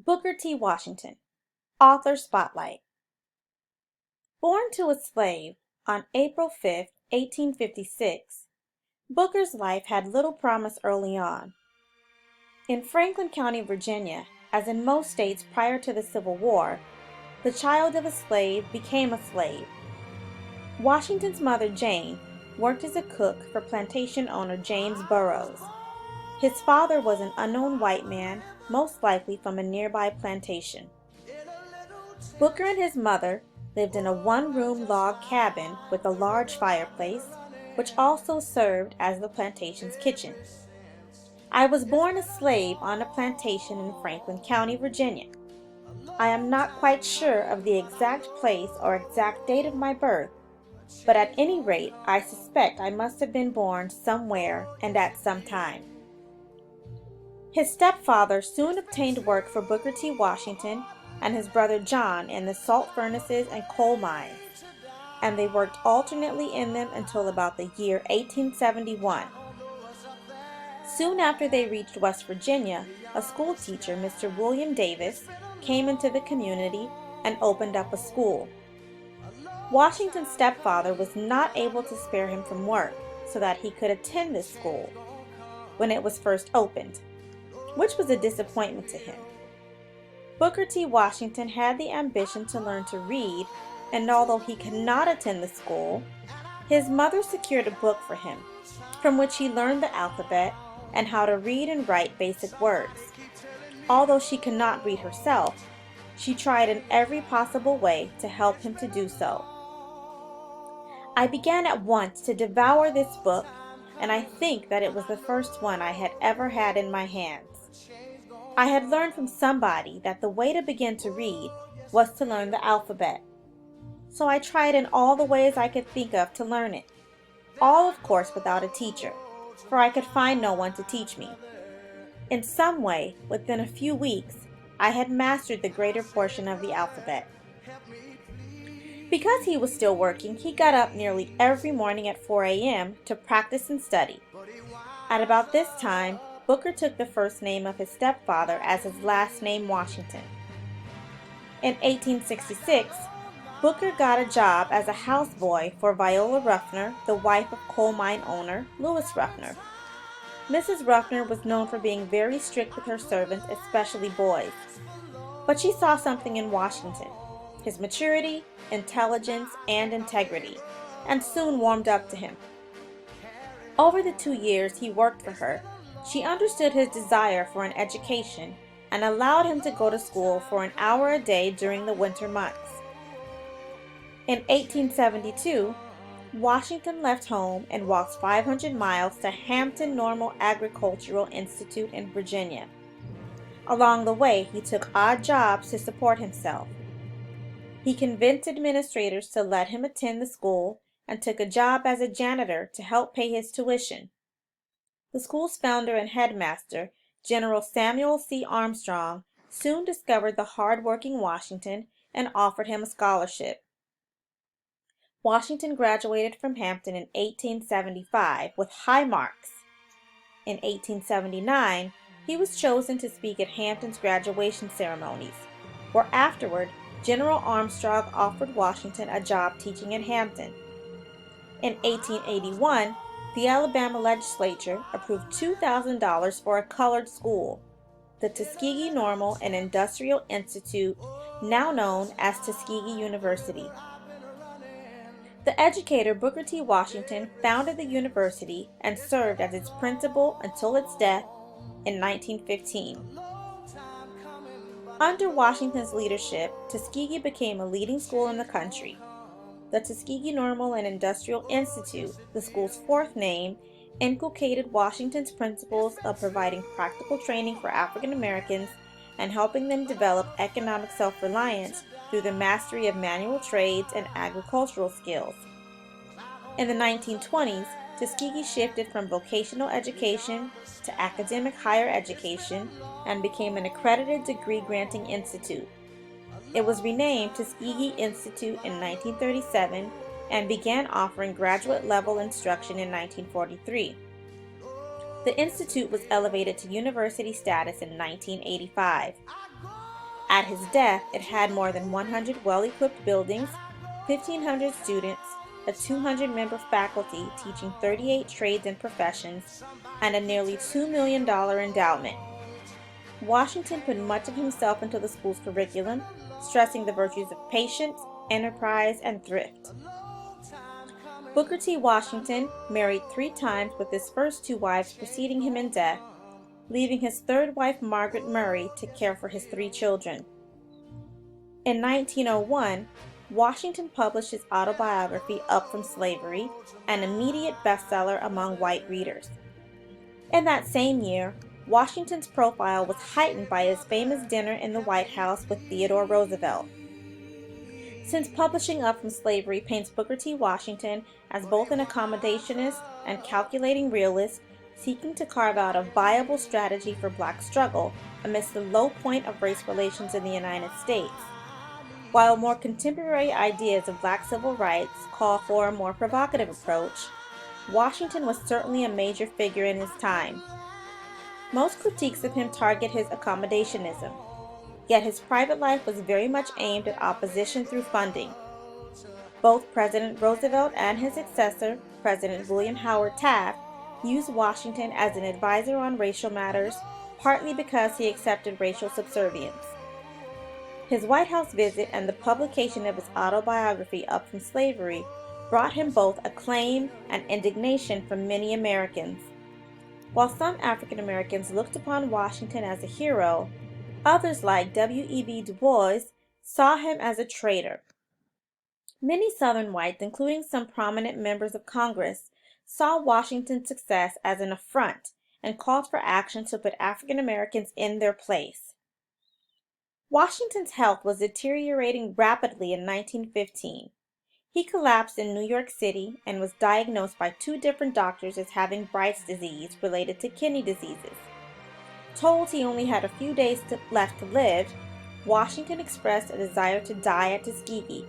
Booker T. Washington, Author Spotlight. Born to a slave on April 5, 1856, Booker's life had little promise early on. In Franklin County, Virginia, as in most states prior to the Civil War, the child of a slave became a slave. Washington's mother, Jane, worked as a cook for plantation owner James Burroughs. His father was an unknown white man, most likely from a nearby plantation. Booker and his mother lived in a one-room log cabin with a large fireplace, which also served as the plantation's kitchen. I was born a slave on a plantation in Franklin County, Virginia. I am not quite sure of the exact place or exact date of my birth, but at any rate, I suspect I must have been born somewhere and at some time. His stepfather soon obtained work for Booker T. Washington and his brother John in the salt furnaces and coal mines, and they worked alternately in them until about the year 1871. Soon after they reached West Virginia, a school teacher, Mr. William Davis, came into the community and opened up a school. Washington's stepfather was not able to spare him from work so that he could attend this school when it was first opened, which was a disappointment to him. Booker T. Washington had the ambition to learn to read, and although he could not attend the school, his mother secured a book for him, from which he learned the alphabet and how to read and write basic words. Although she could not read herself, she tried in every possible way to help him to do so. I began at once to devour this book, and I think that it was the first one I had ever had in my hands. I had learned from somebody that the way to begin to read was to learn the alphabet. So I tried in all the ways I could think of to learn it. All, of course, without a teacher, for I could find no one to teach me. In some way, within a few weeks, I had mastered the greater portion of the alphabet. Because he was still working, he got up nearly every morning at 4 a.m. to practice and study. At about this time, Booker took the first name of his stepfather as his last name, Washington. In 1866, Booker got a job as a houseboy for Viola Ruffner, the wife of coal mine owner Lewis Ruffner. Mrs. Ruffner was known for being very strict with her servants, especially boys. But she saw something in Washington, his maturity, intelligence, and integrity, and soon warmed up to him. Over the 2 years he worked for her, she understood his desire for an education and allowed him to go to school for an hour a day during the winter months. In 1872, Washington left home and walked 500 miles to Hampton Normal Agricultural Institute in Virginia. Along the way, he took odd jobs to support himself. He convinced administrators to let him attend the school and took a job as a janitor to help pay his tuition. The school's founder and headmaster, General Samuel C. Armstrong, soon discovered the hard-working Washington and offered him a scholarship. Washington graduated from Hampton in 1875 with high marks. In 1879, he was chosen to speak at Hampton's graduation ceremonies, where afterward General Armstrong offered Washington a job teaching at Hampton. In 1881, the Alabama legislature approved $2,000 for a colored school, the Tuskegee Normal and Industrial Institute, now known as Tuskegee University. The educator Booker T. Washington founded the university and served as its principal until its death in 1915. Under Washington's leadership, Tuskegee became a leading school in the country. The Tuskegee Normal and Industrial Institute, the school's fourth name, inculcated Washington's principles of providing practical training for African Americans and helping them develop economic self-reliance through the mastery of manual trades and agricultural skills. In the 1920s, Tuskegee shifted from vocational education to academic higher education and became an accredited degree-granting institute. It was renamed Tuskegee Institute in 1937 and began offering graduate-level instruction in 1943. The institute was elevated to university status in 1985. At his death, it had more than 100 well-equipped buildings, 1,500 students, a 200-member faculty teaching 38 trades and professions, and a nearly $2 million endowment. Washington put much of himself into the school's curriculum, stressing the virtues of patience, enterprise, and thrift. Booker T. Washington married 3 times, with his first 2 wives preceding him in death, leaving his 3rd wife, Margaret Murray, to care for his 3 children. In 1901, Washington published his autobiography, Up From Slavery, an immediate bestseller among white readers. In that same year, Washington's profile was heightened by his famous dinner in the White House with Theodore Roosevelt. Since publishing Up From Slavery paints Booker T. Washington as both an accommodationist and calculating realist, seeking to carve out a viable strategy for black struggle amidst the low point of race relations in the United States. While more contemporary ideas of black civil rights call for a more provocative approach, Washington was certainly a major figure in his time. Most critiques of him target his accommodationism, yet his private life was very much aimed at opposition through funding. Both President Roosevelt and his successor, President William Howard Taft, used Washington as an advisor on racial matters, partly because he accepted racial subservience. His White House visit and the publication of his autobiography, Up From Slavery, brought him both acclaim and indignation from many Americans. While some African Americans looked upon Washington as a hero, others like W.E.B. Du Bois saw him as a traitor. Many Southern whites, including some prominent members of Congress, saw Washington's success as an affront and called for action to put African Americans in their place. Washington's health was deteriorating rapidly in 1915. He collapsed in New York City and was diagnosed by 2 different doctors as having Bright's disease related to kidney diseases. Told he only had a few days left to live, Washington expressed a desire to die at Tuskegee.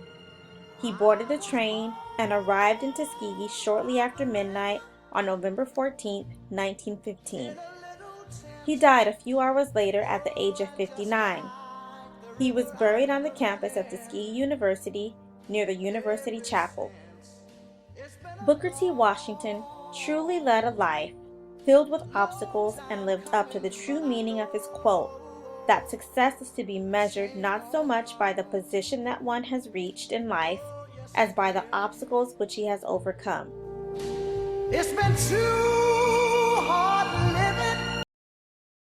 He boarded a train and arrived in Tuskegee shortly after midnight on November 14, 1915. He died a few hours later at the age of 59. He was buried on the campus of Tuskegee University near the University Chapel. Booker T. Washington truly led a life filled with obstacles and lived up to the true meaning of his quote, that success is to be measured not so much by the position that one has reached in life as by the obstacles which he has overcome. It's been too